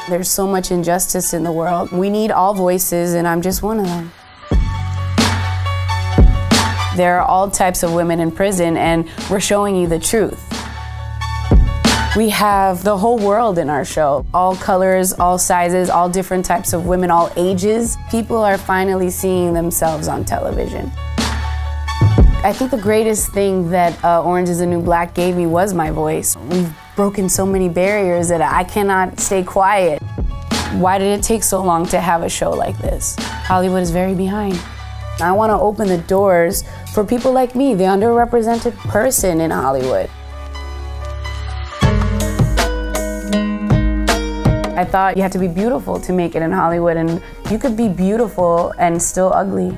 There's so much injustice in the world. We need all voices, and I'm just one of them. There are all types of women in prison, and we're showing you the truth. We have the whole world in our show. All colors, all sizes, all different types of women, all ages. People are finally seeing themselves on television. I think the greatest thing that Orange is the New Black gave me was my voice. We've broken so many barriers that I cannot stay quiet. Why did it take so long to have a show like this? Hollywood is very behind. I want to open the doors for people like me, the underrepresented person in Hollywood. I thought you had to be beautiful to make it in Hollywood, and you could be beautiful and still ugly.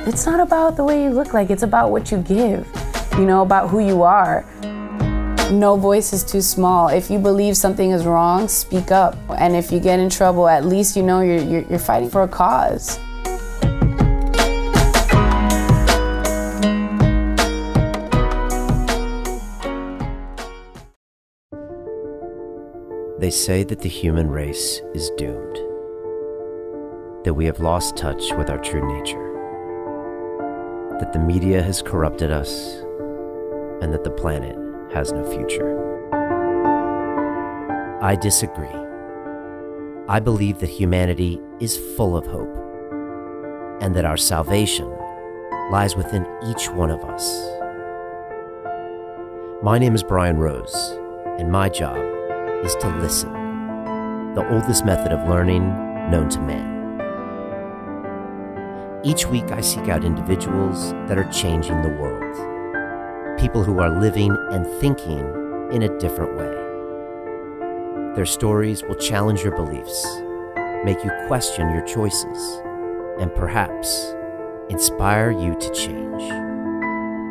It's not about the way you look like, it's about what you give, you know, about who you are. No voice is too small. If you believe something is wrong, speak up. And if you get in trouble, at least you know you're fighting for a cause. They say that the human race is doomed, that we have lost touch with our true nature, that the media has corrupted us, and that the planet has no future. I disagree. I believe that humanity is full of hope, and that our salvation lies within each one of us. My name is Brian Rose, and my job is to listen, the oldest method of learning known to man. Each week I seek out individuals that are changing the world, people who are living and thinking in a different way. Their stories will challenge your beliefs, make you question your choices, and perhaps inspire you to change.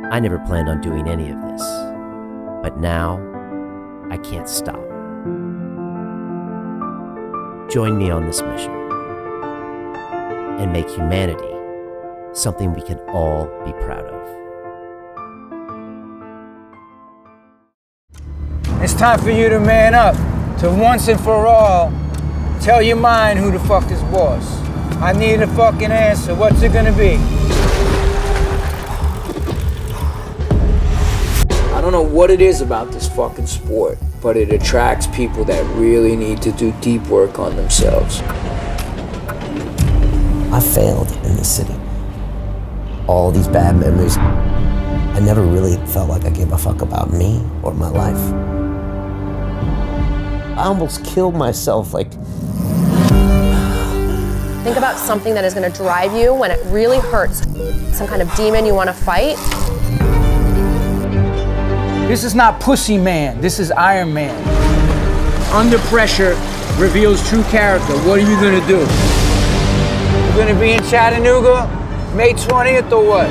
I never planned on doing any of this, but now I can't stop. Join me on this mission and make humanity something we can all be proud of. It's time for you to man up, to once and for all tell your mind who the fuck is boss. I need a fucking answer. What's it gonna be? I don't know what it is about this fucking sport, but it attracts people that really need to do deep work on themselves. I failed in this city. All these bad memories. I never really felt like I gave a fuck about me or my life. I almost killed myself, like. Think about something that is going to drive you when it really hurts. Some kind of demon you want to fight. This is not Pussy Man, this is Iron Man. Under pressure reveals true character. What are you gonna do? You gonna be in Chattanooga May 20th or what?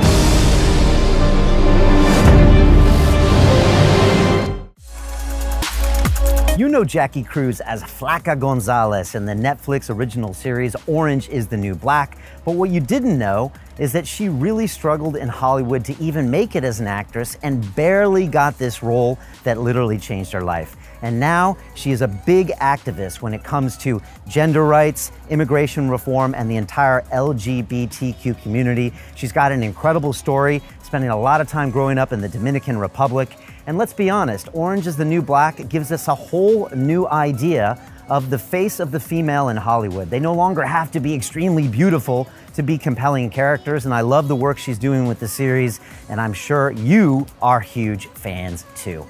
You know Jackie Cruz as Flaca Gonzales in the Netflix original series Orange is the New Black, but what you didn't know is that she really struggled in Hollywood to even make it as an actress and barely got this role that literally changed her life. And now she is a big activist when it comes to gender rights, immigration reform, and the entire LGBTQ community. She's got an incredible story, spending a lot of time growing up in the Dominican Republic. And let's be honest, Orange is the New Black gives us a whole new idea of the face of the female in Hollywood. They no longer have to be extremely beautiful to be compelling characters, and I love the work she's doing with the series, and I'm sure you are huge fans too.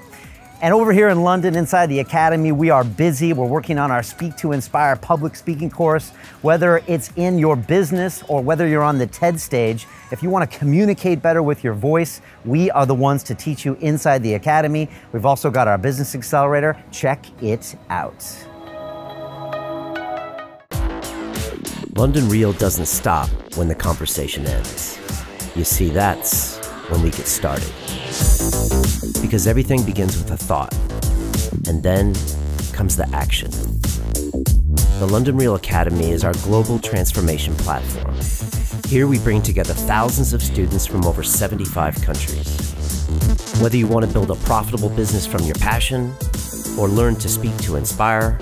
And over here in London, inside the Academy, we are busy. We're working on our Speak to Inspire public speaking course. Whether it's in your business or whether you're on the TED stage, if you want to communicate better with your voice, we are the ones to teach you inside the Academy. We've also got our Business Accelerator. Check it out. London Real doesn't stop when the conversation ends. You see, that's when we get started. Because everything begins with a thought, and then comes the action. The London Real Academy is our global transformation platform. Here we bring together thousands of students from over 75 countries. Whether you want to build a profitable business from your passion, or learn to speak to inspire,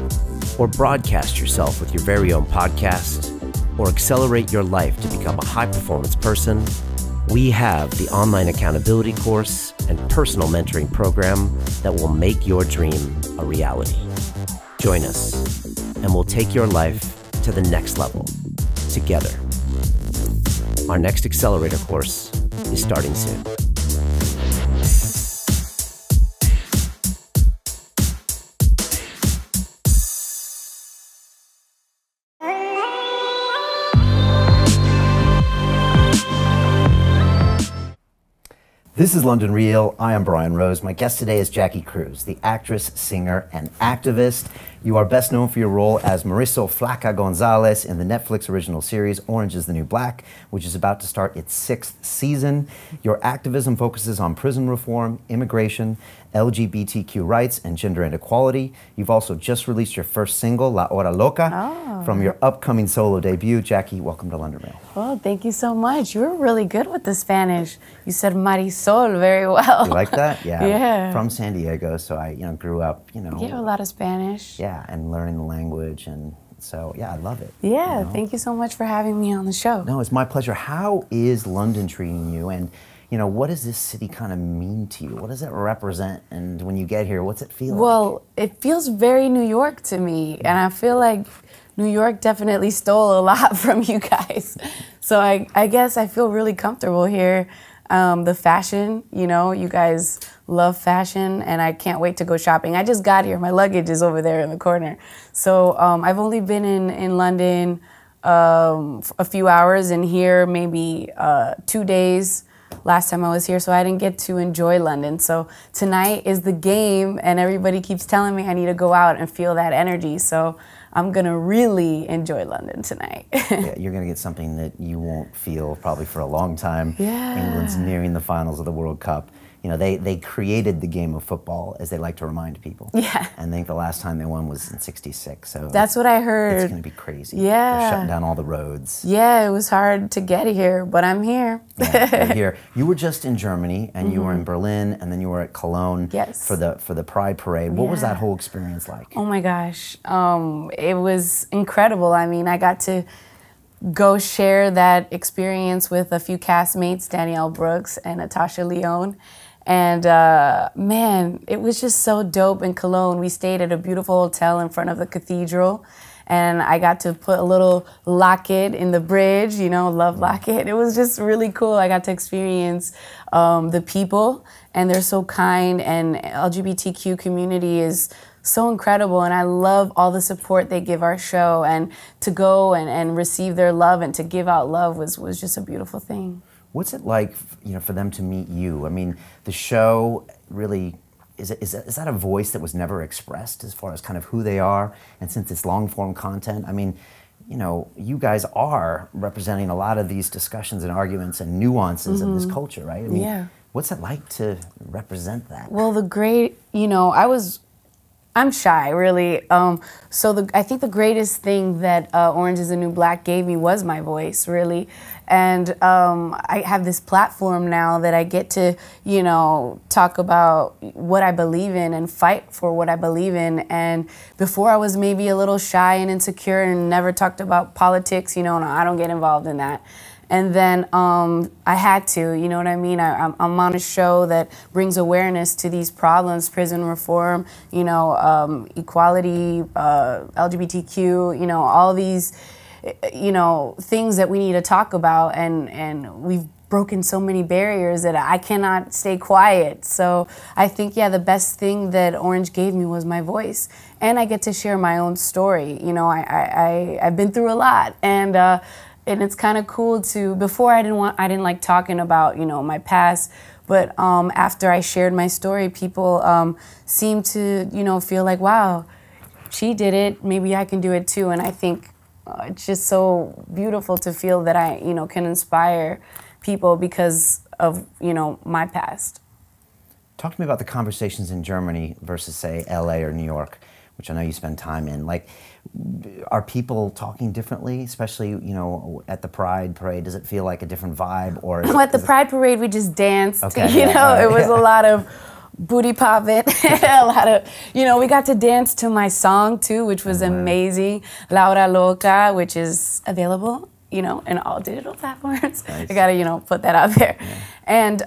or broadcast yourself with your very own podcast, or accelerate your life to become a high-performance person, we have the online accountability course and personal mentoring program that will make your dream a reality. Join us, and we'll take your life to the next level together. Our next accelerator course is starting soon. This is London Real. I am Brian Rose. My guest today is Jackie Cruz, the actress, singer, and activist. You are best known for your role as Marisol Flaca Gonzales in the Netflix original series Orange is the New Black, which is about to start its 6th season. Your activism focuses on prison reform, immigration, LGBTQ rights, and gender inequality. You've also just released your first single, La Hora Loca, from your upcoming solo debut. Jackie, welcome to London Real. Well, thank you so much. You were really good with the Spanish. You said Marisol very well. You like that? Yeah. Yeah. From San Diego, so I, grew up, You have a lot of Spanish. Yeah, and learning the language, and so, yeah, I love it. Yeah, thank you so much for having me on the show. No, it's my pleasure. How is London treating you, and what does this city kind of mean to you? What does it represent, and when you get here, what's it feel like? Well, it feels very New York to me, and I feel like New York definitely stole a lot from you guys. So I guess I feel really comfortable here. The fashion, you guys love fashion, and I can't wait to go shopping. I just got here. My luggage is over there in the corner. So I've only been in London a few hours, and here maybe 2 days last time I was here, so I didn't get to enjoy London. So tonight is the game, and everybody keeps telling me I need to go out and feel that energy. So I'm gonna really enjoy London tonight. Yeah, you're gonna get something that you won't feel probably for a long time. Yeah. England's nearing the finals of the World Cup. They created the game of football, as they like to remind people. Yeah. And I think the last time they won was in '66. So that's what I heard. It's gonna be crazy. Yeah. They're shutting down all the roads. Yeah, it was hard to get here, but I'm here. Yeah, you're here. You were just in Germany, and you were in Berlin, and then you were at Cologne. Yes. For the Pride Parade. What was that whole experience like? Oh my gosh, it was incredible. I mean, I got to go share that experience with a few castmates, Danielle Brooks and Natasha Lyonne. And man, it was just so dope in Cologne. We stayed at a beautiful hotel in front of the cathedral, and I got to put a little locket in the bridge, love locket. It was just really cool. I got to experience the people, and they're so kind, and LGBTQ community is so incredible, and I love all the support they give our show, and to go and receive their love and to give out love was just a beautiful thing. What's it like, for them to meet you? I mean, the show really, is that a voice that was never expressed as far as kind of who they are? And since it's long-form content, I mean, you guys are representing a lot of these discussions and arguments and nuances of this culture, right? I mean, what's it like to represent that? Well, I'm shy, really. I think the greatest thing that Orange is the New Black gave me was my voice, really. And I have this platform now that I get to, talk about what I believe in and fight for what I believe in. And before I was maybe a little shy and insecure and never talked about politics, no, I don't get involved in that. And then I had to, you know what I mean? I'm on a show that brings awareness to these problems, prison reform, equality, LGBTQ, all these, things that we need to talk about. And we've broken so many barriers that I cannot stay quiet. So I think, the best thing that Orange gave me was my voice. And I get to share my own story. I've been through a lot. And it's kind of cool to, before I didn't like talking about, my past, but after I shared my story, people seemed to, feel like, wow, she did it, maybe I can do it too. And I think it's just so beautiful to feel that I, can inspire people because of, my past. Talk to me about the conversations in Germany versus, say, LA or New York, which I know you spend time in. Like, are people talking differently, especially, at the Pride Parade? Does it feel like a different vibe? Or at the Pride Parade, we just danced. Okay, it was a lot of booty pop it, a lot of, you know, we got to dance to my song too, which was amazing. Hora Loca, which is available, you know, in all digital platforms. Nice. I gotta, you know, put that out there. Yeah. And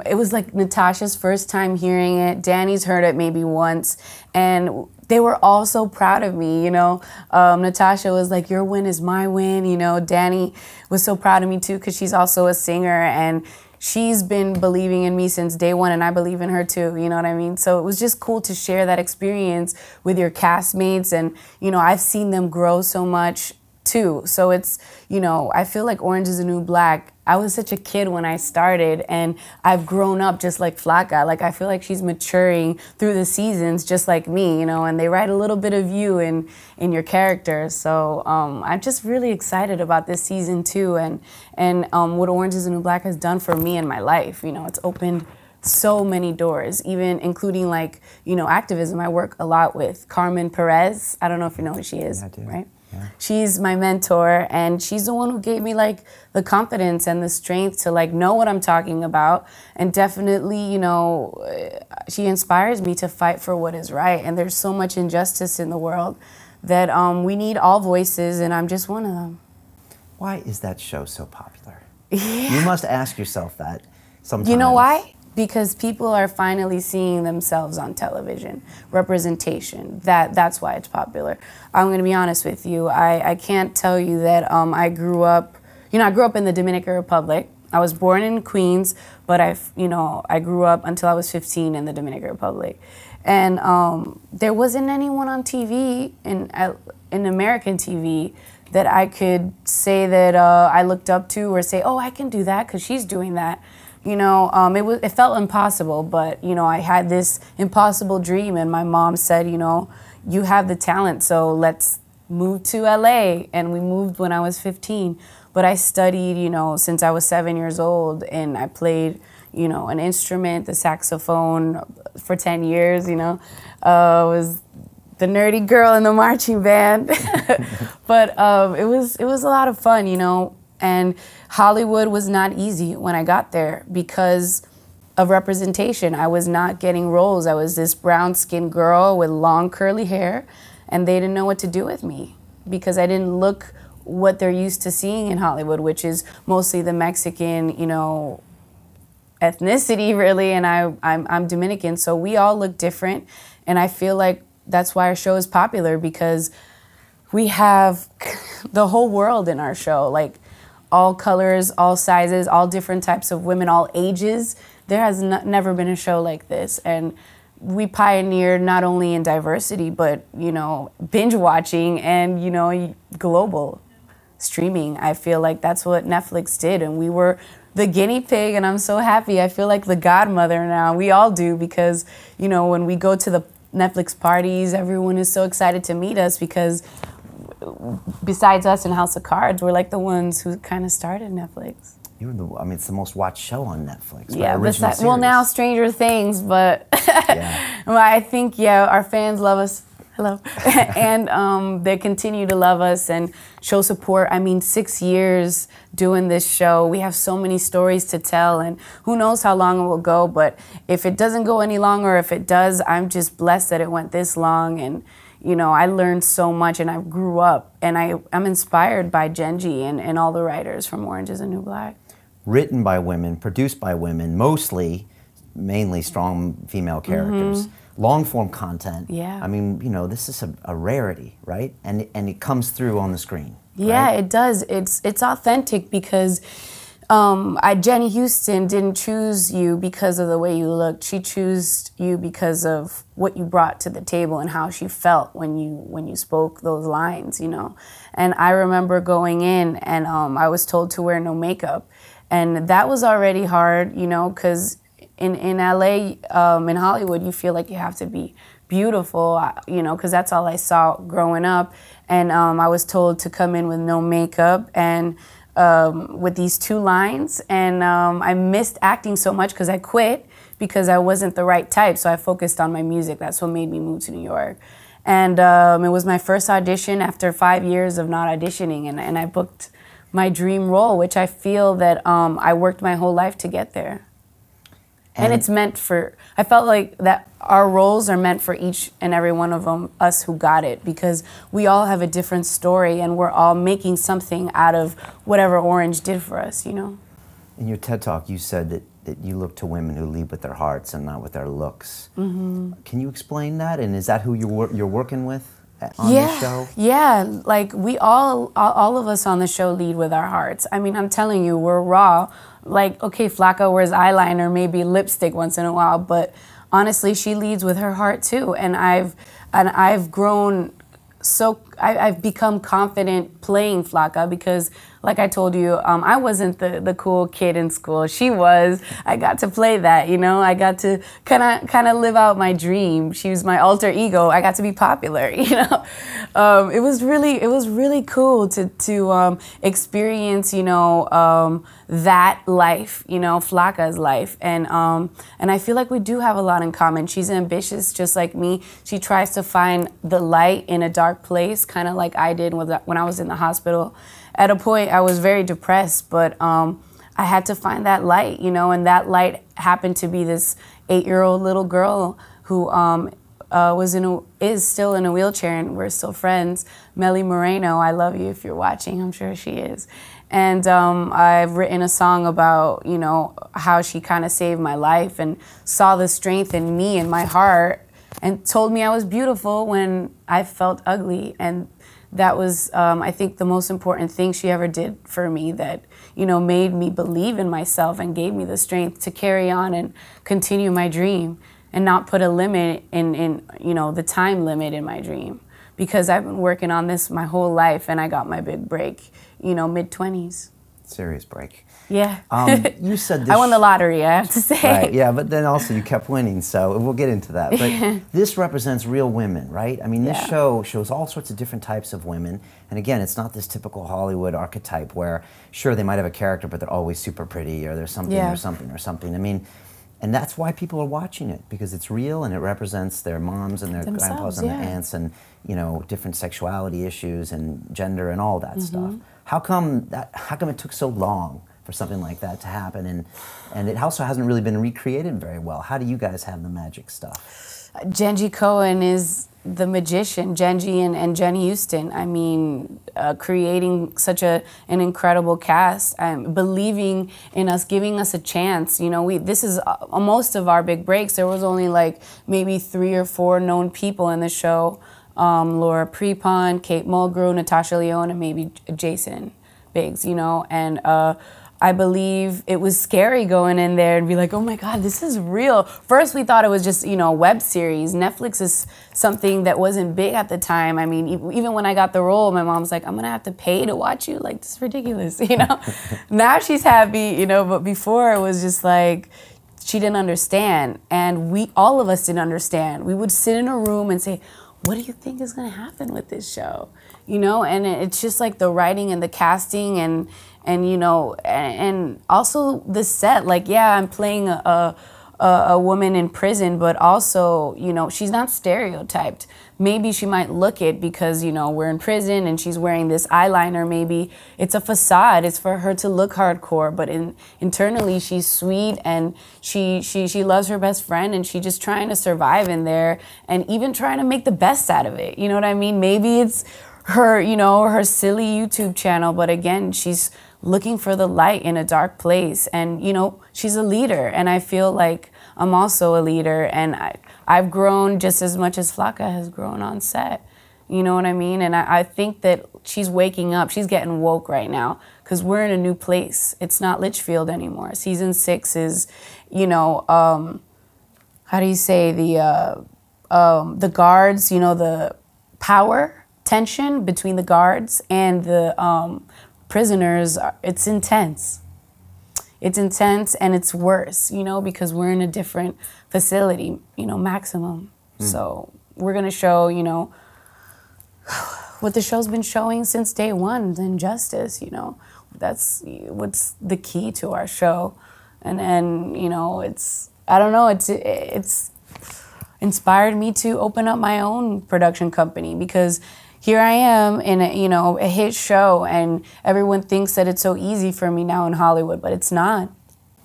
it was like Natasha's first time hearing it. Danny's heard it maybe once, and they were all so proud of me, you know. Natasha was like, your win is my win, you know. Danny was so proud of me too, because she's also a singer, and she's been believing in me since day one, and I believe in her too, you know what I mean? So it was just cool to share that experience with your castmates, and, you know, I've seen them grow so much too. So it's, you know, I feel like Orange is the New Black. I was such a kid when I started, and I've grown up just like Flaca. Like, I feel like she's maturing through the seasons just like me, you know, and they write a little bit of you in your character. So I'm just really excited about this season too, and what Orange is the New Black has done for me in my life. You know, it's opened so many doors, even including, like, you know, activism. I work a lot with Carmen Perez. I don't know if you know who she is, yeah, I do. Right? Yeah. She's my mentor, and she's the one who gave me, like, the confidence and the strength to, like, know what I'm talking about. And definitely, you know, she inspires me to fight for what is right. And there's so much injustice in the world that we need all voices, and I'm just one of them. Why is that show so popular? Yeah. You must ask yourself that sometimes. You know why? Because people are finally seeing themselves on television. Representation, that's why it's popular. I'm gonna be honest with you. I can't tell you that I grew up, you know, I grew up in the Dominican Republic. I was born in Queens, but I grew up until I was 15 in the Dominican Republic. And there wasn't anyone on TV, in American TV, that I could say that I looked up to, or say, oh, I can do that because she's doing that. You know, it felt impossible, but, you know, I had this impossible dream, and my mom said, you know, you have the talent, so let's move to LA. And we moved when I was 15. But I studied, you know, since I was 7 years old, and I played, you know, an instrument, the saxophone, for 10 years, you know. I was the nerdy girl in the marching band. But it was a lot of fun, you know. And Hollywood was not easy when I got there because of representation. I was not getting roles. I was this brown-skinned girl with long curly hair, and they didn't know what to do with me because I didn't look what they're used to seeing in Hollywood, which is mostly the Mexican, you know, ethnicity, really, and I'm Dominican, so we all look different, and I feel like that's why our show is popular, because we have the whole world in our show, like, all colors, all sizes, all different types of women, all ages. There has never been a show like this. And we pioneered not only in diversity, but, you know, binge watching and, you know, global streaming. I feel like that's what Netflix did. And we were the guinea pig, and I'm so happy. I feel like the godmother now. We all do, because, you know, when we go to the Netflix parties, everyone is so excited to meet us, because besides us and House of Cards, we're like the ones who kind of started Netflix. I mean, it's the most watched show on Netflix. Right? Yeah, besides, well, now Stranger Things, but yeah. Well, I think, yeah, our fans love us. Hello. And they continue to love us and show support. I mean, 6 years doing this show. We have so many stories to tell, and who knows how long it will go. But if it doesn't go any longer, if it does, I'm just blessed that it went this long. And you know, I learned so much, and I grew up, and I'm inspired by Genji and all the writers from Orange is the New Black. Written by women, produced by women, mainly strong female characters, long-form content. Yeah. I mean, you know, this is a rarity, right? And it comes through on the screen. Yeah, right? It does. It's authentic, because Jenny Houston didn't choose you because of the way you looked. She chose you because of what you brought to the table and how she felt when you spoke those lines, you know. And I remember going in, and I was told to wear no makeup, and that was already hard, you know, because in LA, in Hollywood, you feel like you have to be beautiful, you know, because that's all I saw growing up. And I was told to come in with no makeup and with these 2 lines, and I missed acting so much because I quit because I wasn't the right type, so I focused on my music. That's what made me move to New York. And it was my first audition after 5 years of not auditioning, and I booked my dream role, which I feel that I worked my whole life to get there. And it's meant for, I felt like that our roles are meant for each and every one of them, us who got it, because we all have a different story and we're all making something out of whatever Orange did for us, you know? In your TED Talk, you said that you look to women who lead with their hearts and not with their looks. Can you explain that? And is that who you're working with on the show? Yeah, like we all of us on the show lead with our hearts. I mean, I'm telling you, we're raw. Like, okay, Flaca wears eyeliner, maybe lipstick once in a while, but honestly, she leads with her heart too. And I've grown so, I've become confident playing Flaca because, like I told you, I wasn't the cool kid in school. She was. I got to play that, you know. I got to kind of live out my dream. She was my alter ego. I got to be popular, you know. It was really cool to experience, you know, that life, you know, Flaca's life, and I feel like we do have a lot in common. She's ambitious, just like me. She tries to find the light in a dark place, kind of like I did when I was in the hospital. At a point, I was very depressed, but I had to find that light, you know, and that light happened to be this 8-year-old little girl who is still in a wheelchair, and we're still friends. Melly Moreno, I love you if you're watching. I'm sure she is. And I've written a song about, you know, how she kind of saved my life and saw the strength in me and my heart and told me I was beautiful when I felt ugly. And that was, I think, the most important thing she ever did for me, that, you know, made me believe in myself and gave me the strength to carry on and continue my dream and not put a limit in you know, the time limit in my dream. Because I've been working on this my whole life and I got my big break, you know, mid-20s. Serious break. Yeah. You said this. I won the lottery, I have to say. Right, yeah, but then also you kept winning, so we'll get into that. But this represents real women, right? I mean, this show shows all sorts of different types of women. And again, it's not this typical Hollywood archetype where, sure, they might have a character, but they're always super pretty, or there's something, or something, or something. I mean, and that's why people are watching it, because it's real and it represents their moms and their grandpas and their aunts and, you know, different sexuality issues and gender and all that stuff. How come it took so long for something like that to happen, and it also hasn't really been recreated very well? How do you guys have the magic stuff? Genji Cohen is the magician, Genji and Jen Houston. I mean, creating such an incredible cast, believing in us, giving us a chance. You know, this is most of our big breaks. There was only like maybe 3 or 4 known people in the show. Laura Prepon, Kate Mulgrew, Natasha Lyonne, and maybe Jason Biggs, you know, and I believe it was scary going in there and be like, oh my God, this is real. First, we thought it was just, you know, a web series. Netflix is something that wasn't big at the time. I mean, even when I got the role, my mom's like, I'm gonna have to pay to watch you. Like, this is ridiculous, you know? Now she's happy, you know, but before it was just like, she didn't understand. And all of us didn't understand. We would sit in a room and say, what do you think is gonna happen with this show? You know, and it's just like the writing and the casting and you know, and also the set. Like, yeah, I'm playing a woman in prison, but also, you know, she's not stereotyped. Maybe she might look it because, you know, we're in prison and she's wearing this eyeliner. Maybe it's a facade. It's for her to look hardcore, but internally she's sweet and she loves her best friend and she's just trying to survive in there and even trying to make the best out of it. You know what I mean? Maybe it's her, you know, her silly YouTube channel, but again, she's looking for the light in a dark place. And, you know, she's a leader. And I feel like I'm also a leader. And I've grown just as much as Flaca has grown on set. You know what I mean? And I think that she's waking up. She's getting woke right now because we're in a new place. It's not Litchfield anymore. Season 6 is, you know, how do you say, the guards, you know, the power tension between the guards and the prisoners, it's intense. It's intense and it's worse, you know, because we're in a different facility, you know, maximum. So we're gonna show, you know, what the show's been showing since day one, the injustice, you know. That's what's the key to our show. And you know, it's, I don't know, it's inspired me to open up my own production company because here I am in a, you know, a hit show and everyone thinks that it's so easy for me now in Hollywood, but it's not.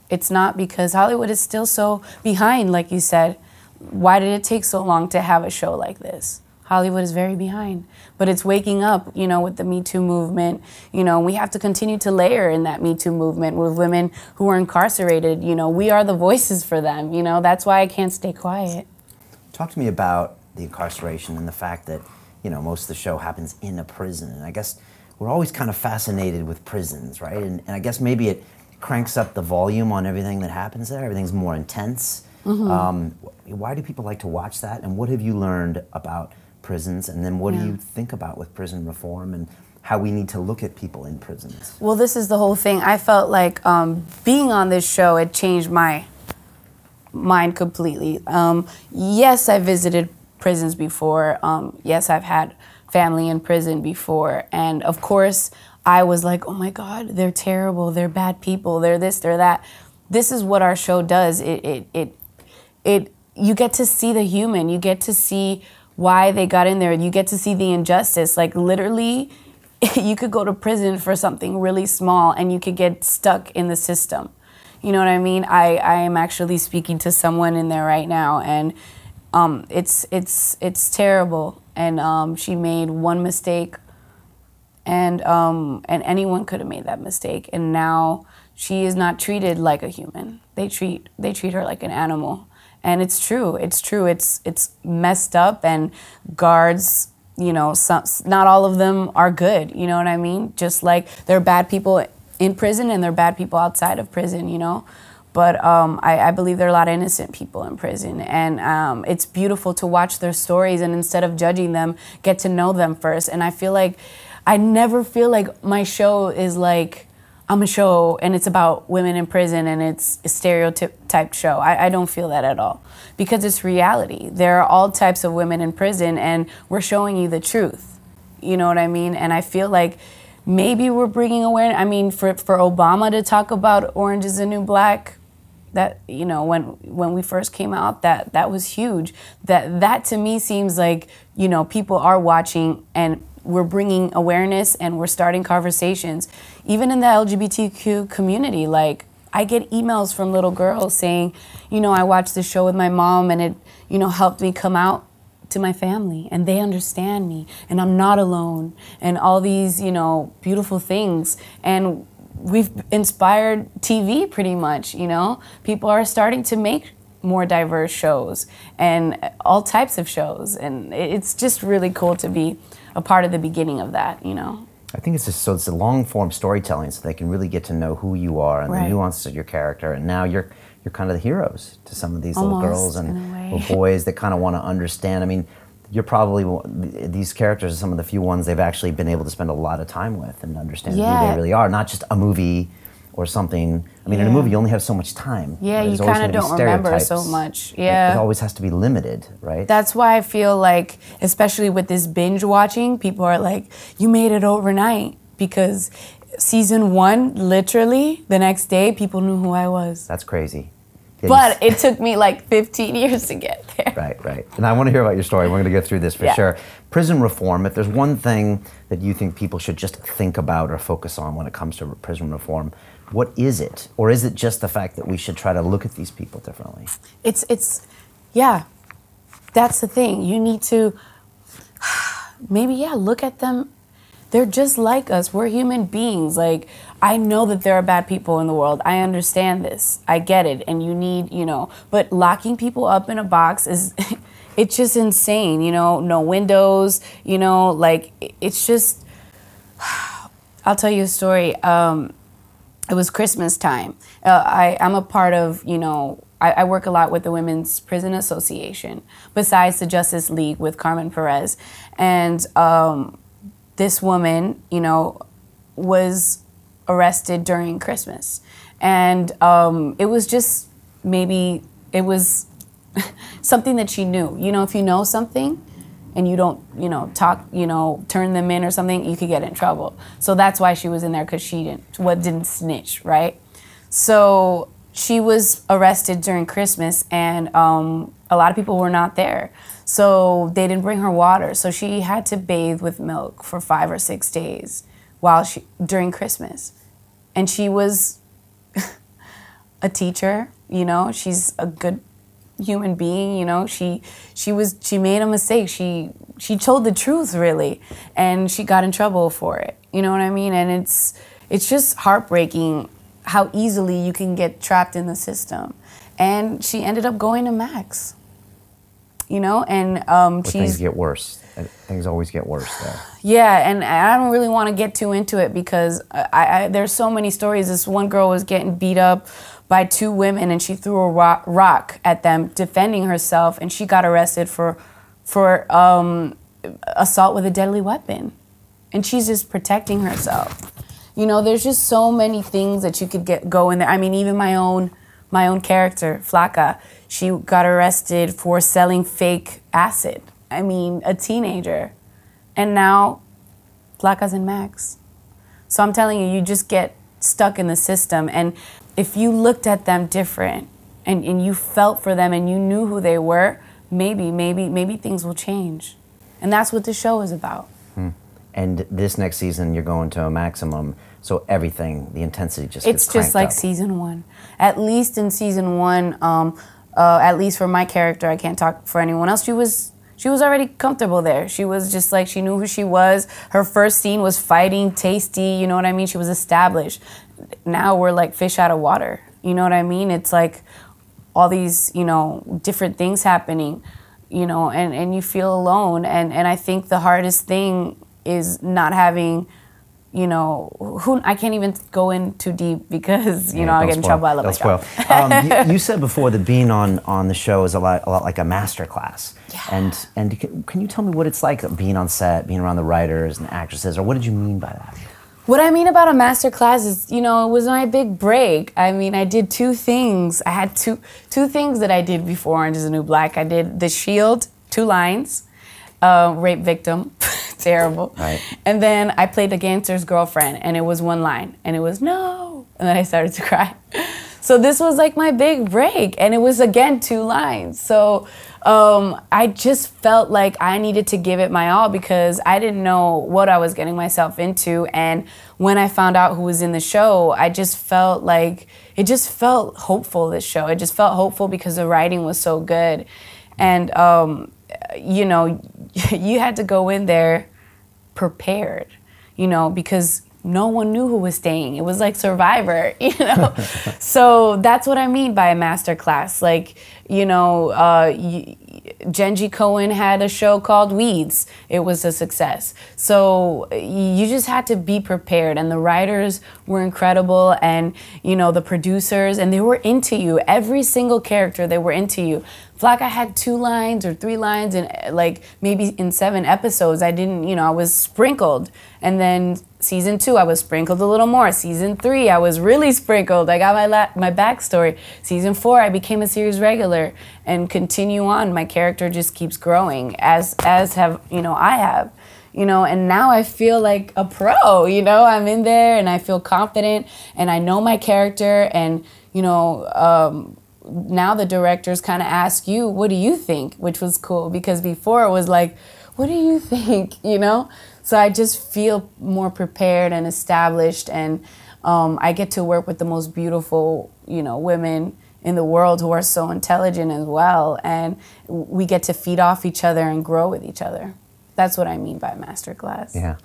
It's not, because Hollywood is still so behind, like you said. Why did it take so long to have a show like this? Hollywood is very behind, but it's waking up, you know, with the Me Too movement. You know, we have to continue to layer in that Me Too movement with women who are incarcerated. You know, we are the voices for them, you know, that's why I can't stay quiet. Talk to me about the incarceration and the fact that, you know, most of the show happens in a prison. And I guess we're always kind of fascinated with prisons, right? And I guess maybe it cranks up the volume on everything that happens there. Everything's more intense. Why do people like to watch that? And what have you learned about prisons? And then what do you think about with prison reform and how we need to look at people in prisons? Well, this is the whole thing. I felt like being on this show, it changed my mind completely. Yes, I visited prisons before. Yes, I've had family in prison before. And of course, I was like, oh my God, they're terrible. They're bad people. They're this, they're that. This is what our show does. You get to see the human. You get to see why they got in there. You get to see the injustice. Like literally, you could go to prison for something really small and you could get stuck in the system. You know what I mean? I am actually speaking to someone in there right now, and it's terrible. And she made one mistake, and anyone could have made that mistake. And now she is not treated like a human. They treat her like an animal. And it's true. It's messed up, and guards, you know, not all of them are good. You know what I mean? Just like there are bad people in prison and there are bad people outside of prison, you know. But I believe there are a lot of innocent people in prison, and it's beautiful to watch their stories, and instead of judging them, get to know them first. And I never feel like my show is like, I'm a show and it's about women in prison and it's a stereotype show. I don't feel that at all, because it's reality. There are all types of women in prison, and we're showing you the truth. You know what I mean? And I feel like maybe we're bringing awareness. I mean, for Obama to talk about Orange is the New Black, that, you know, when we first came out, that was huge. That to me seems like, you know, people are watching, and we're bringing awareness and we're starting conversations. Even in the LGBTQ community, like I get emails from little girls saying, you know, I watched this show with my mom and it, you know, helped me come out to my family, and they understand me and I'm not alone, and all these, you know, beautiful things. And we've inspired TV pretty much, you know. People are starting to make more diverse shows and all types of shows, and it's just really cool to be a part of the beginning of that, you know. I think it's just so it's a long form storytelling, so they can really get to know who you are and the nuances of your character. And now you're kind of the heroes to some of these little girls and little boys that kind of want to understand. I mean, you're probably, these characters are some of the few ones they've actually been able to spend a lot of time with and understand who they really are, not just a movie or something. I mean, in a movie, you only have so much time. Yeah, you kind of don't remember so much. Yeah. It always has to be limited, right? That's why I feel like, especially with this binge watching, people are like, you made it overnight, because season 1, literally, the next day, people knew who I was. That's crazy. Yeah, but it took me like 15 years to get there. Right. And I want to hear about your story. We're going to go through this for sure. Prison reform, if there's one thing that you think people should just think about or focus on when it comes to prison reform, what is it? Or is it just the fact that we should try to look at these people differently? Yeah, that's the thing. You need to maybe, look at them. They're just like us. We're human beings. Like, I know that there are bad people in the world. I understand this. I get it. And you need, you know, but locking people up in a box is, it's just insane, you know, no windows, you know, like, it's just, I'll tell you a story. It was Christmas time. I'm a part of, you know, I work a lot with the Women's Prison Association, besides the Justice League with Carmen Perez. And this woman, you know, was arrested during Christmas. And it was just, maybe it was something that she knew. You know, if you know something and you don't, you know, talk, you know, turn them in or something, you could get in trouble. So that's why she was in there, because she didn't snitch, right? So she was arrested during Christmas, and a lot of people were not there. So they didn't bring her water. So she had to bathe with milk for 5 or 6 days during Christmas. And she was a teacher, you know, she's a good human being, you know, she made a mistake. She told the truth, really, and she got in trouble for it. You know what I mean? And it's just heartbreaking how easily you can get trapped in the system. And she ended up going to Max. You know, and things get worse. Things always get worse there. Yeah, and I don't really want to get too into it because there's so many stories. This one girl was getting beat up by 2 women, and she threw a rock at them, defending herself, and she got arrested for assault with a deadly weapon, and she's just protecting herself. You know, there's just so many things that you could go in there. I mean, even my own character, Flaca, she got arrested for selling fake acid. I mean, a teenager. And now, Flaca's in Max. So I'm telling you, you just get stuck in the system. And if you looked at them different and you felt for them and you knew who they were, maybe things will change. And that's what the show is about. And this next season, you're going to a maximum. So everything, the intensity just gets It's just like up. season 1. At least in season 1, at least for my character, I can't talk for anyone else. She was already comfortable there. She was just like, she knew who she was. Her first scene was fighting, tasty, you know what I mean? She was established. Now we're like fish out of water. You know what I mean? It's like all these, you know, different things happening, you know, and you feel alone. And I think the hardest thing is not having, you know, I can't even go in too deep because, you know, I get in trouble. I love my job. You said before that being on the show is a lot like a master class. Yeah. And can you tell me what it's like being on set, being around the writers and actresses, or what did you mean by that? What I mean about a master class is, you know, it was my big break. I mean, I did 2 things. I had two things that I did before Orange is the New Black. I did The Shield, 2 lines, rape victim. Terrible. Right. And then I played the gangster's girlfriend, and it was 1 line, and it was no, and then I started to cry. So this was like my big break, and it was again 2 lines. So I just felt like I needed to give it my all because I didn't know what I was getting myself into. And when I found out who was in the show, I just felt like it just felt hopeful. This show, it just felt hopeful because the writing was so good, and you know, you had to go in there prepared, you know, because no one knew who was staying. It was like Survivor, you know? So that's what I mean by a master class. Like, you know, Genji Cohen had a show called Weeds. It was a success. So you just had to be prepared, and the writers were incredible, and, you know, the producers, and they were into you. Every single character, they were into you. Flaca had 2 lines or 3 lines, and like maybe in 7 episodes, I didn't, you know, I was sprinkled. And then season 2, I was sprinkled a little more. Season 3, I was really sprinkled. I got my backstory. Season 4, I became a series regular, and continue on. My character just keeps growing, as have, you know, I have. You know, and now I feel like a pro, you know, I'm in there and I feel confident and I know my character, and, you know, now the directors kind of ask you, what do you think? Which was cool, because before it was like, what do you think? You know? So I just feel more prepared and established, and I get to work with the most beautiful, you know, women in the world who are so intelligent as well, and we get to feed off each other and grow with each other. That's what I mean by masterclass. Yeah.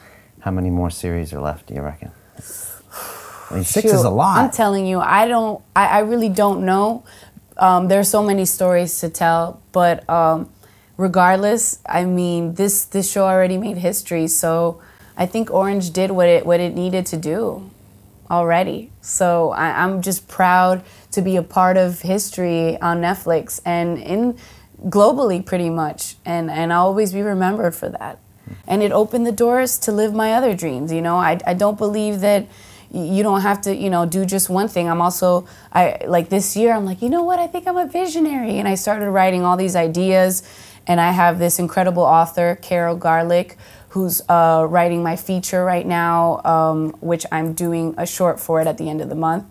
How many more series are left, do you reckon? I mean, 6 is a lot. I'm telling you, I really don't know. There's so many stories to tell, but regardless, I mean, this show already made history, so I think Orange did what it needed to do already. So I'm just proud to be a part of history on Netflix and globally pretty much, and I'll always be remembered for that. And it opened the doors to live my other dreams, you know. I don't believe that you don't have to, you know, do just one thing. I'm also, like this year, I'm like, you know what, I think I'm a visionary. And I started writing all these ideas, and I have this incredible author, Carol Garlick, who's writing my feature right now, which I'm doing a short for it at the end of the month.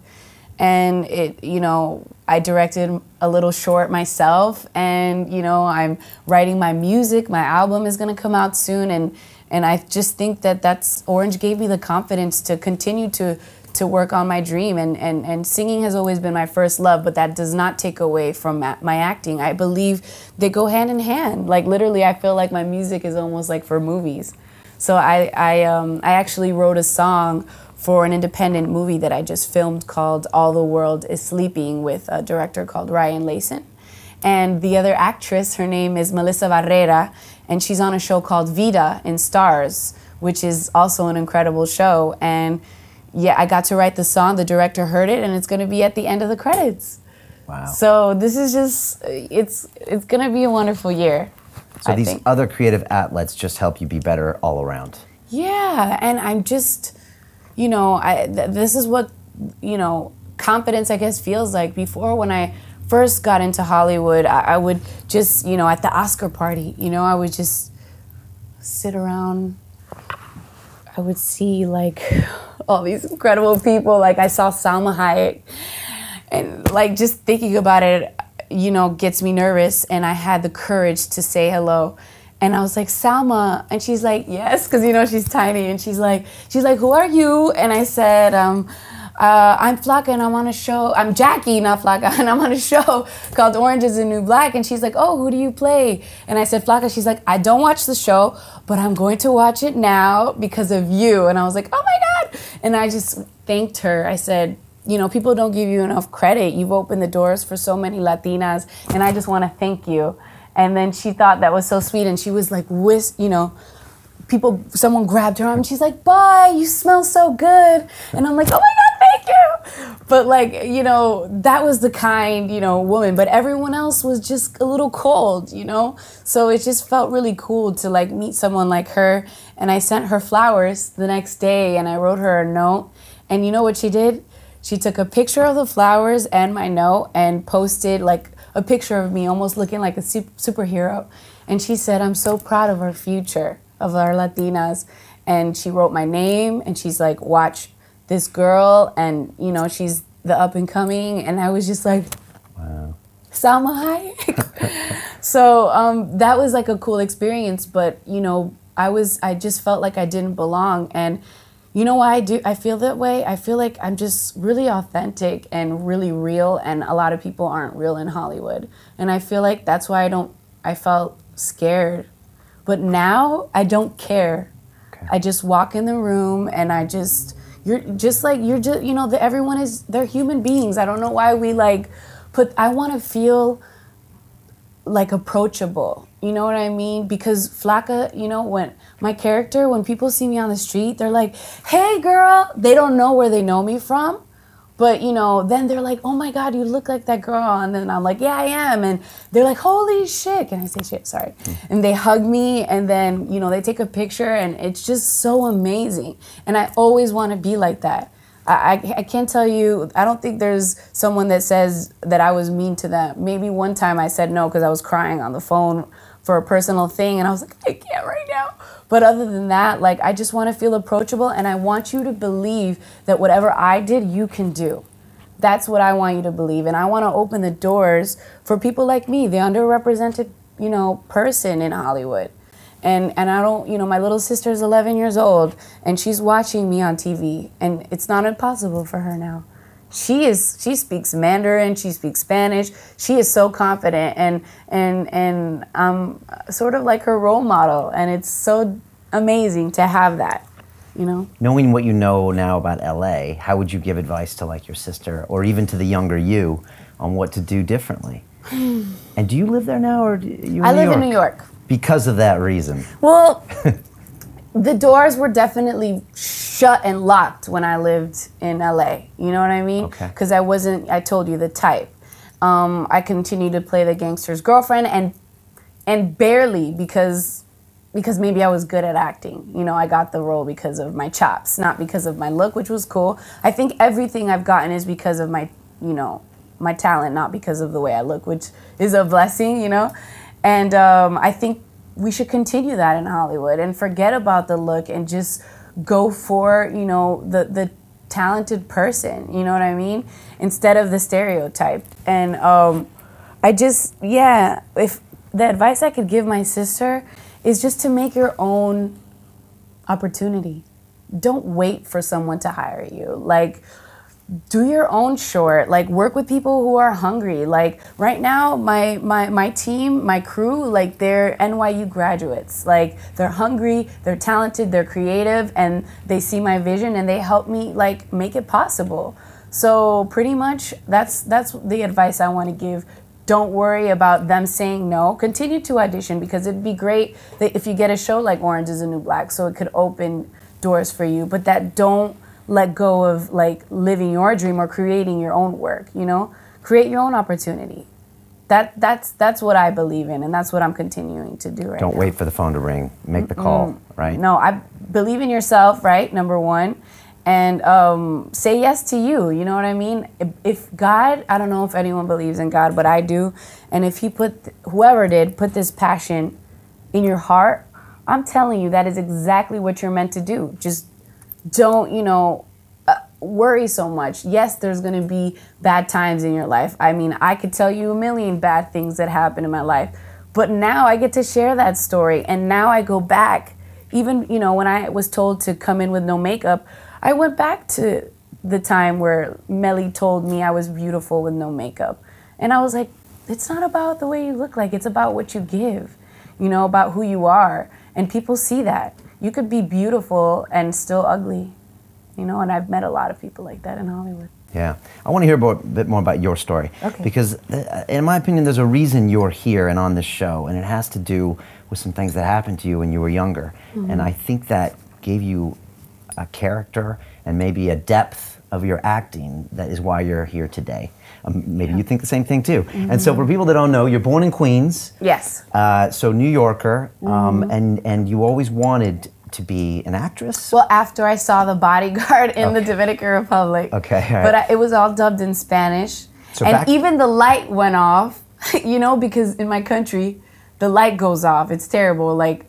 And it, you know, I directed a little short myself, and, you know, I'm writing my music. My album is gonna come out soon, and I just think that Orange gave me the confidence to continue to to work on my dream. And singing has always been my first love, but that does not take away from my acting. I believe they go hand in hand. Like literally, I feel like my music is almost like for movies. So I actually wrote a song for an independent movie that I just filmed called All the World is Sleeping with a director called Ryan Layson. And the other actress, her name is Melissa Barrera, and she's on a show called Vida in Stars, which is also an incredible show. And yeah, I got to write the song, the director heard it, and it's gonna be at the end of the credits. Wow. So this is just, it's gonna be a wonderful year. So these other creative outlets just help you be better all around. Yeah, and I'm just, you know, this is what, you know, confidence, I guess, feels like. Before, when I first got into Hollywood, I would just, you know, at the Oscar party, you know, I would just sit around. I would see, like, all these incredible people. Like, I saw Salma Hayek. And, like, just thinking about it, you know, gets me nervous. And I had the courage to say hello. And I was like, Salma. And she's like, yes, because, you know, she's tiny. And she's like, who are you? And I said, I'm Flaca, and I'm on a show. I'm Jackie, not Flaca, and I'm on a show called Orange is the New Black. And she's like, oh, who do you play? And I said, Flaca. She's like, I don't watch the show, but I'm going to watch it now because of you. And I was like, oh my God. And I just thanked her. I said, you know, people don't give you enough credit. You've opened the doors for so many Latinas, and I just want to thank you. And then she thought that was so sweet, and she was like, you know, someone grabbed her arm, and she's like, bye, you smell so good. And I'm like, oh my God, thank you. But like, you know, that was the kind, you know, woman, but everyone else was just a little cold, you know? So it just felt really cool to like meet someone like her. And I sent her flowers the next day, and I wrote her a note. And you know what she did? She took a picture of the flowers and my note and posted like a picture of me almost looking like a superhero. And she said, I'm so proud of our future, of our Latinas. And she wrote my name, and she's like, watch this girl, and you know, she's the up and coming. And I was just like, wow, Salma Hayek. So that was like a cool experience. But you know, I just felt like I didn't belong. And you know why I feel that way? I feel like I'm just really authentic and really real, and a lot of people aren't real in Hollywood. And I feel like that's why I felt scared. But now I don't care. Okay. I just walk in the room, and you know, they're human beings. I don't know why we like I want to feel like approachable. You know what I mean? Because Flaca, you know, when people see me on the street, they're like, hey girl, they don't know where they know me from. But, you know, then they're like, oh my God, you look like that girl. And then I'm like, yeah, I am. And they're like, holy shit. Can I say shit? Sorry. And they hug me, and then, you know, they take a picture, and it's just so amazing. And I always want to be like that. I can't tell you, I don't think there's someone that says that I was mean to them. Maybe one time I said no because I was crying on the phone for a personal thing, and I was like, I can't right now. But other than that, like, I just want to feel approachable, and I want you to believe that whatever I did, you can do. That's what I want you to believe, and I want to open the doors for people like me, the underrepresented, you know, person in Hollywood. And I don't, you know, my little sister's 11 years old, and she's watching me on TV, and it's not impossible for her now. She speaks Mandarin, she speaks Spanish, she is so confident, and I'm sort of like her role model, and it's so amazing to have that, you know? Knowing what you know now about LA, how would you give advice to like your sister, or even to the younger you, on what to do differently? And do you live there now, or I live in New York. Because of that reason? Well, the doors were definitely shut and locked when I lived in LA. You know what I mean? Okay. Because I told you, the type. I continued to play the gangster's girlfriend, and barely because maybe I was good at acting. You know, I got the role because of my chops, not because of my look, which was cool. I think everything I've gotten is because of my, you know, my talent, not because of the way I look, which is a blessing, you know? And I think we should continue that in Hollywood and forget about the look and just go for, you know, the talented person, you know what I mean? Instead of the stereotype. And if the advice I could give my sister is just to make your own opportunity. don't wait for someone to hire you. Like, do your own short. Like, work with people who are hungry. Like, right now, my team, my crew, like, they're NYU graduates. Like, they're hungry, they're talented, they're creative, and they see my vision and they help me, like, make it possible. So pretty much that's the advice I want to give. Don't worry about them saying no. Continue to audition, because it'd be great that if you get a show like Orange is the New Black, so it could open doors for you, but that don't let go of like living your dream or creating your own work, you know? Create your own opportunity. That's what I believe in, and that's what I'm continuing to do right now. Don't wait for the phone to ring. Make the call, right? No, I believe in yourself, right? Number one. And say yes to you, you know what I mean? If God, I don't know if anyone believes in God, but I do. And if he whoever did, put this passion in your heart, I'm telling you, that is exactly what you're meant to do. Just don't, worry so much. Yes, there's going to be bad times in your life. I mean, I could tell you a million bad things that happened in my life, but now I get to share that story. And now I go back, even, when I was told to come in with no makeup, I went back to the time where Melly told me I was beautiful with no makeup. And I was like, it's not about the way you look like, it's about what you give, about who you are. And people see that. You could be beautiful and still ugly, and I've met a lot of people like that in Hollywood. Yeah. I want to hear a bit more about your story. Okay. Because in my opinion, there's a reason you're here and on this show, and it has to do with some things that happened to you when you were younger. Mm-hmm. And I think that gave you a character and maybe a depth of your acting that is why you're here today. Maybe you think the same thing too. Mm-hmm. And so for people that don't know, you're born in Queens. Yes. So New Yorker, and you always wanted to be an actress? Well, after I saw The Bodyguard in the Dominican Republic. Okay. Right. But it was all dubbed in Spanish. So and even the light went off, because in my country, the light goes off. It's terrible. Like,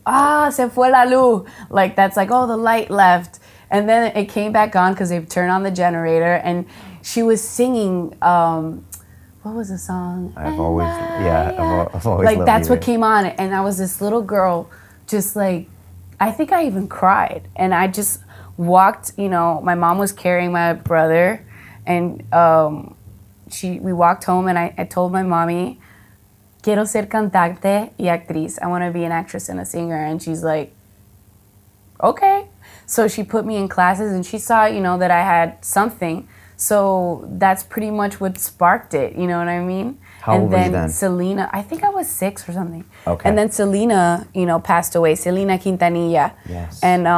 se fue la luz. Like, that's like, oh, the light left. And then it came back on because they turned on the generator, and she was singing, what was the song? I've always like, that's what came on. And I was this little girl, just like, I think I even cried. And I just walked, my mom was carrying my brother, and we walked home, and I told my mommy, quiero ser cantante y actriz. I want to be an actress and a singer. And she's like, okay. So she put me in classes, and she saw, that I had something. So that's pretty much what sparked it, you know what I mean? How old were you then? Selena, I think I was 6 or something. Okay. And then Selena, passed away, Selena Quintanilla. Yes. And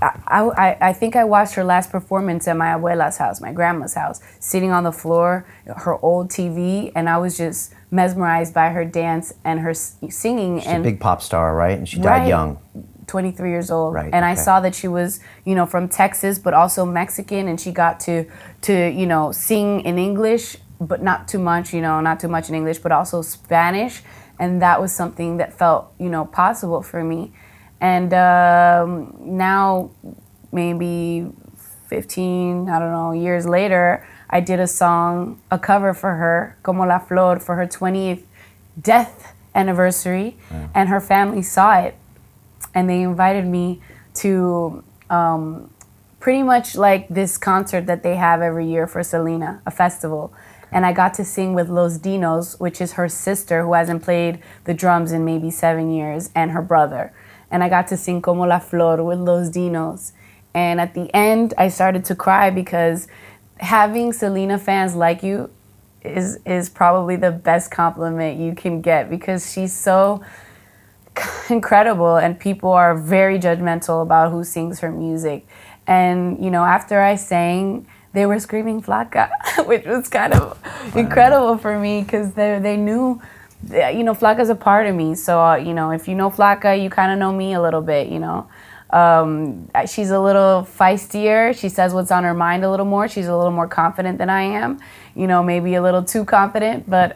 I think I watched her last performance at my abuela's house, my grandma's house, sitting on the floor, her old TV, and I was just mesmerized by her dance and her singing. She's a big pop star, right? And she died young. 23 years old. Right, and I saw that she was, from Texas, but also Mexican, and she got to sing in English, but not too much, not too much in English, but also Spanish. And that was something that felt, possible for me. And now, maybe 15, years later, I did a cover for her, Como la Flor, for her 20th death anniversary, and her family saw it. And they invited me to pretty much like this concert that they have every year for Selena, a festival. And I got to sing with Los Dinos, which is her sister who hasn't played the drums in maybe 7 years, and her brother. And I got to sing Como la Flor with Los Dinos. And at the end, I started to cry, because having Selena fans like you is probably the best compliment you can get, because she's so incredible, and people are very judgmental about who sings her music. And after I sang, they were screaming Flaca, which was kind of incredible for me, because they knew, Flaca's a part of me. So if you know Flaca, you kind of know me a little bit. She's a little feistier. She says what's on her mind a little more. She's a little more confident than I am, maybe a little too confident, but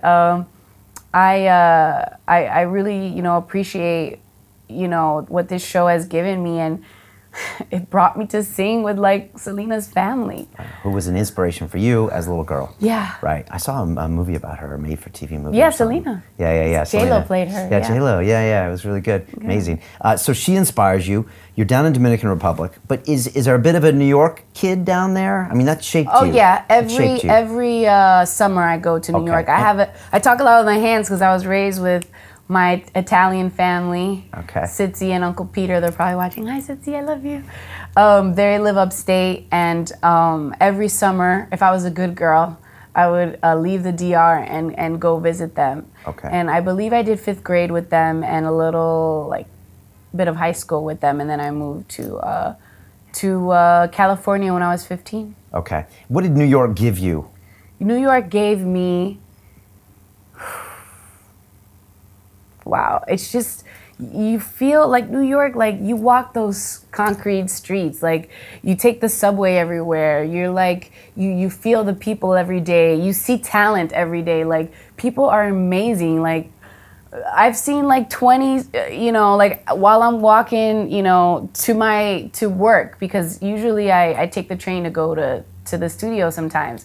I really, appreciate, what this show has given me. And it brought me to sing with like Selena's family. Who was an inspiration for you as a little girl. Yeah. Right. I saw a movie about her, a made-for-TV movie. Yeah, Selena. Yeah. J-Lo played her. Yeah, J-Lo. Yeah. It was really good. Amazing. So she inspires you. You're down in Dominican Republic, but is there a bit of a New York kid down there? I mean, that shaped you. Oh yeah, every summer I go to New York. I talk a lot with my hands because I was raised with my Italian family. Okay. Sitzi and Uncle Peter, they're probably watching. Hi Sitzi, I love you. They live upstate, and every summer, if I was a good girl, I would leave the DR and go visit them. Okay. And I believe I did 5th grade with them and a little bit of high school with them, and then I moved to California when I was 15. Okay. What did New York give you? New York gave me, wow, it's just, you feel like New York, like you walk those concrete streets, like you take the subway everywhere, you're like, you feel the people every day, you see talent every day, like people are amazing, like I've seen like 20, like while I'm walking, to work, because usually I take the train to go to the studio sometimes.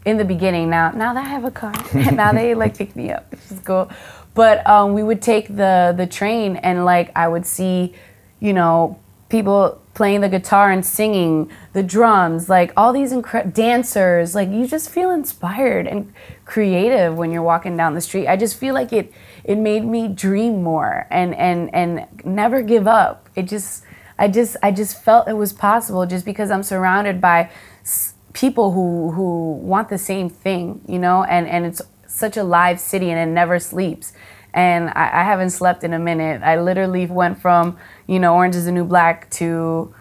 In the beginning, now that I have a car, now they like pick me up, which is cool. But we would take the train, and like I would see, people playing the guitar and singing, the drums, like all these dancers, like you just feel inspired and creative when you're walking down the street. I just feel like it made me dream more and never give up. I just felt it was possible just because I'm surrounded by people who want the same thing, and it's such a live city and it never sleeps. And I haven't slept in a minute. I literally went from, Orange is the New Black to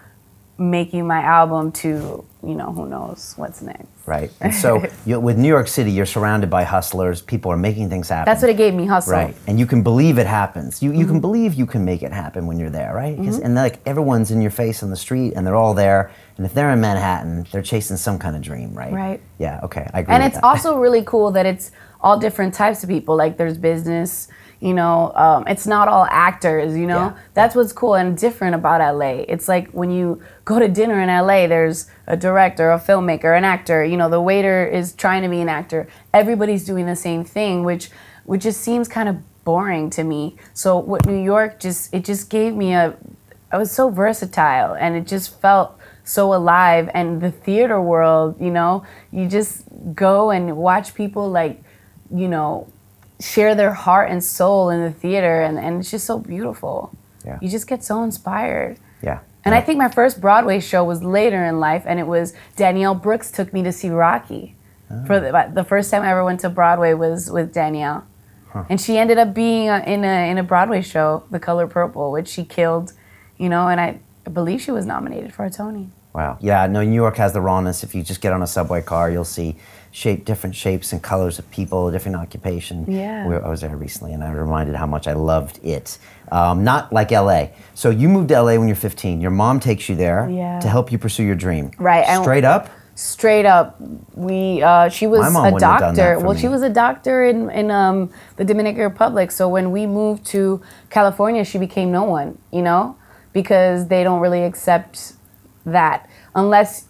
making my album to, who knows what's next. Right. And so with New York City, you're surrounded by hustlers. People are making things happen. That's what it gave me, hustle. Right. And you can believe it happens. You can believe you can make it happen when you're there, right? And like everyone's in your face on the street and they're all there. And if they're in Manhattan, they're chasing some kind of dream, right? Right. Yeah, okay, I agree And with it's that. also really cool that it's all different types of people. Like there's business, it's not all actors, Yeah. That's what's cool and different about LA. It's like when you go to dinner in LA, there's a director, a filmmaker, an actor, the waiter is trying to be an actor. Everybody's doing the same thing, which just seems kind of boring to me. So what New York just gave me I was so versatile, and it just felt so alive. And the theater world, you just go and watch people share their heart and soul in the theater, and it's just so beautiful. Yeah. You just get so inspired. Yeah. And I think my first Broadway show was later in life, and it was Danielle Brooks took me to see Rocky. For the first time I ever went to Broadway was with Danielle. And she ended up being in a Broadway show, The Color Purple, which she killed, and I believe she was nominated for a Tony. Wow. Yeah, no, New York has the rawness. If you just get on a subway car, you'll see different shapes and colors of people, different occupation. Yeah. I was there recently, and I was reminded how much I loved it. Not like LA. So you moved to LA when you're 15. Your mom takes you there to help you pursue your dream. Right. Straight up? Straight up. She was My mom a wouldn't have done doctor. that for Well, me. she was a doctor in the Dominican Republic. So when we moved to California, she became no one, because they don't really accept that unless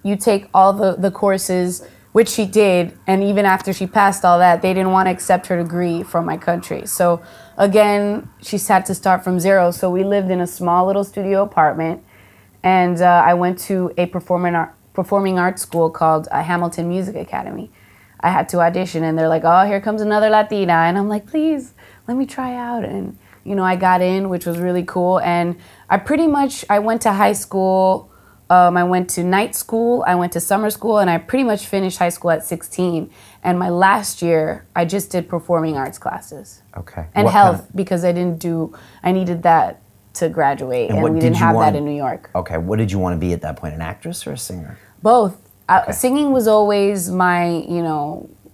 you take all the courses, which she did, and even after she passed all that, they didn't want to accept her degree from my country. So again, she had to start from zero. So we lived in a small little studio apartment, and I went to a performing arts school called Hamilton Music Academy. I had to audition, and they're like, oh, here comes another Latina. And I'm like, please, let me try out. And, I got in, which was really cool. And I went to high school. I went to night school, I went to summer school, and I pretty much finished high school at 16. And my last year, I just did performing arts classes. Okay. And health, because I needed that to graduate, and we didn't have that in New York. Okay, what did you want to be at that point, an actress or a singer? Both. Singing was always my,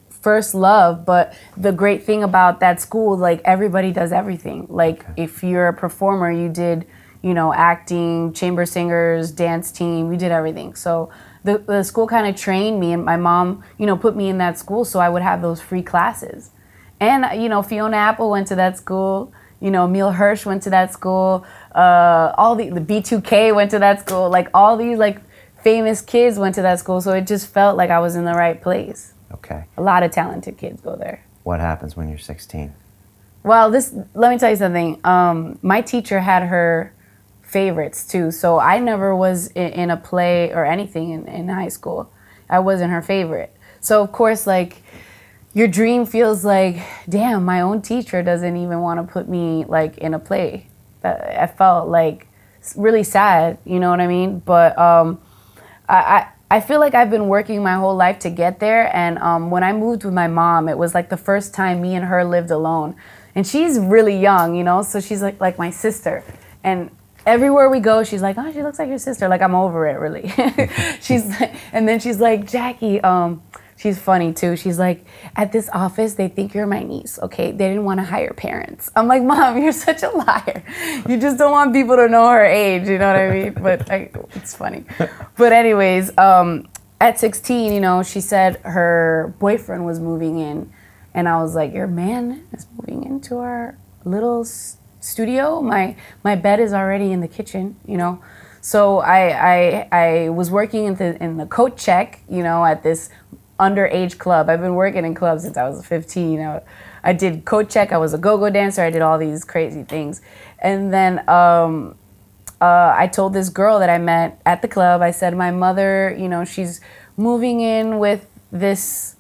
first love, but the great thing about that school, like everybody does everything. Like if you're a performer, you did acting, chamber singers, dance team, we did everything. So the school kind of trained me, and my mom, put me in that school so I would have those free classes. And, Fiona Apple went to that school, Emil Hirsch went to that school, all the B2K went to that school. Like all these like famous kids went to that school. So it just felt like I was in the right place. Okay. A lot of talented kids go there. What happens when you're 16? Well, let me tell you something. My teacher had her favorites too. So I never was in a play or anything in high school. I wasn't her favorite. So of course, like, your dream feels like, damn, my own teacher doesn't even want to put me like in a play. I felt like really sad, you know what I mean? But I feel like I've been working my whole life to get there. And when I moved with my mom, it was like the first time me and her lived alone. And she's really young, you know, so she's like my sister. And everywhere we go, she's like, oh, she looks like your sister. Like, I'm over it, really. And then she's like, Jackie, she's funny too. She's like, at this office, they think you're my niece, okay? They didn't want to hire parents. I'm like, Mom, you're such a liar. You just don't want people to know her age, you know what I mean? But it's funny. But anyways, at 16, you know, she said her boyfriend was moving in. And I was like, your man is moving into our little studio? My bed is already in the kitchen, you know? So I was working in the coat check, you know, at this underage club. I've been working in clubs since I was 15. I did coat check. I was a go-go dancer. I did all these crazy things. And then I told this girl that I met at the club, I said, my mother, you know, she's moving in with this,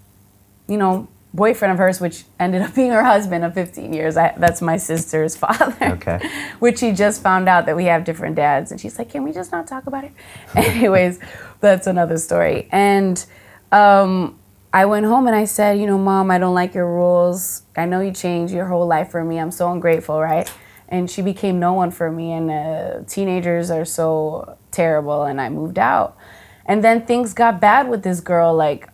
you know, boyfriend of hers, which ended up being her husband of 15 years. That's my sister's father. Okay. Which she just found out that we have different dads. And she's like, can we just not talk about it? Anyways, that's another story. And I went home and I said, you know, Mom, I don't like your rules. I know you changed your whole life for me. I'm so ungrateful, right? And she became no one for me. And teenagers are so terrible. And I moved out. And then things got bad with this girl. Like,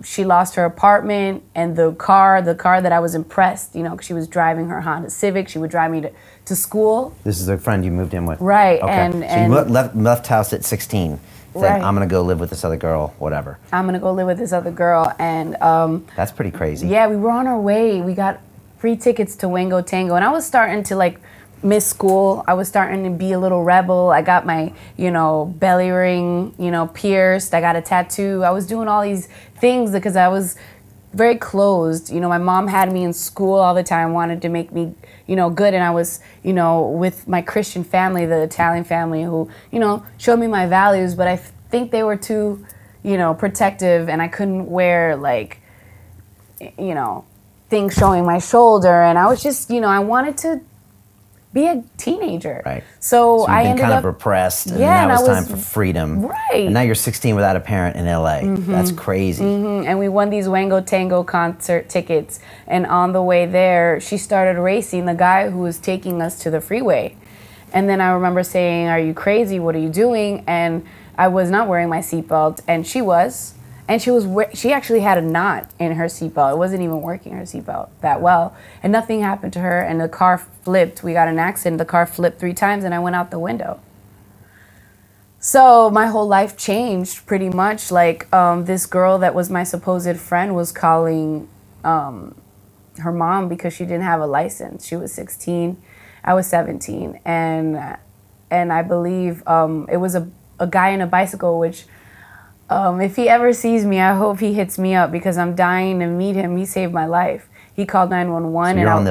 she lost her apartment and the car that I was impressed, you know, 'cause she was driving her Honda Civic. She would drive me to school. This is the friend you moved in with? Right. Okay. So you left house at 16. Said, right. I'm going to go live with this other girl, whatever. I'm going to go live with this other girl. And that's pretty crazy. Yeah, we were on our way. We got free tickets to Wango Tango. And I was starting to, like, miss school. I was starting to be a little rebel. I got my, you know, belly ring, you know, pierced. I got a tattoo. I was doing all these things because I was very closed. You know, my mom had me in school all the time, wanted to make me, you know, good. And I was, you know, with my Christian family, the Italian family, who, you know, showed me my values. But I think they were too, you know, protective. And I couldn't wear, like, you know, things showing my shoulder. And I was just, you know, I wanted to be a teenager. Right. So I ended up kind of repressed, and now it's time for freedom. Right. And now you're 16 without a parent in LA. Mm-hmm. That's crazy. Mm-hmm. And we won these Wango Tango concert tickets. And on the way there, she started racing the guy who was taking us to the freeway. And then I remember saying, "Are you crazy? What are you doing?" And I was not wearing my seatbelt, and she was. And she actually had a knot in her seatbelt. It wasn't even working, her seatbelt, that well. And nothing happened to her, and the car flipped. We got in an accident. The car flipped 3 times, and I went out the window. So my whole life changed pretty much. Like, this girl that was my supposed friend was calling her mom because she didn't have a license. She was 16. I was 17. And I believe it was a guy on a bicycle, which... if he ever sees me, I hope he hits me up because I'm dying to meet him. He saved my life. He called 911. So you're on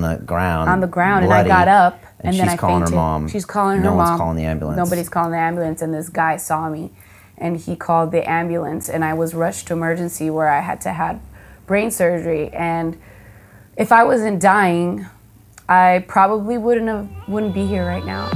the ground. On the ground, bloody, and I got up, and then I fainted. She's calling her mom. She's calling her mom. No one's calling the ambulance. Nobody's calling the ambulance, and this guy saw me, and he called the ambulance, and I was rushed to emergency where I had to have brain surgery. And if I wasn't dying, I probably wouldn't be here right now.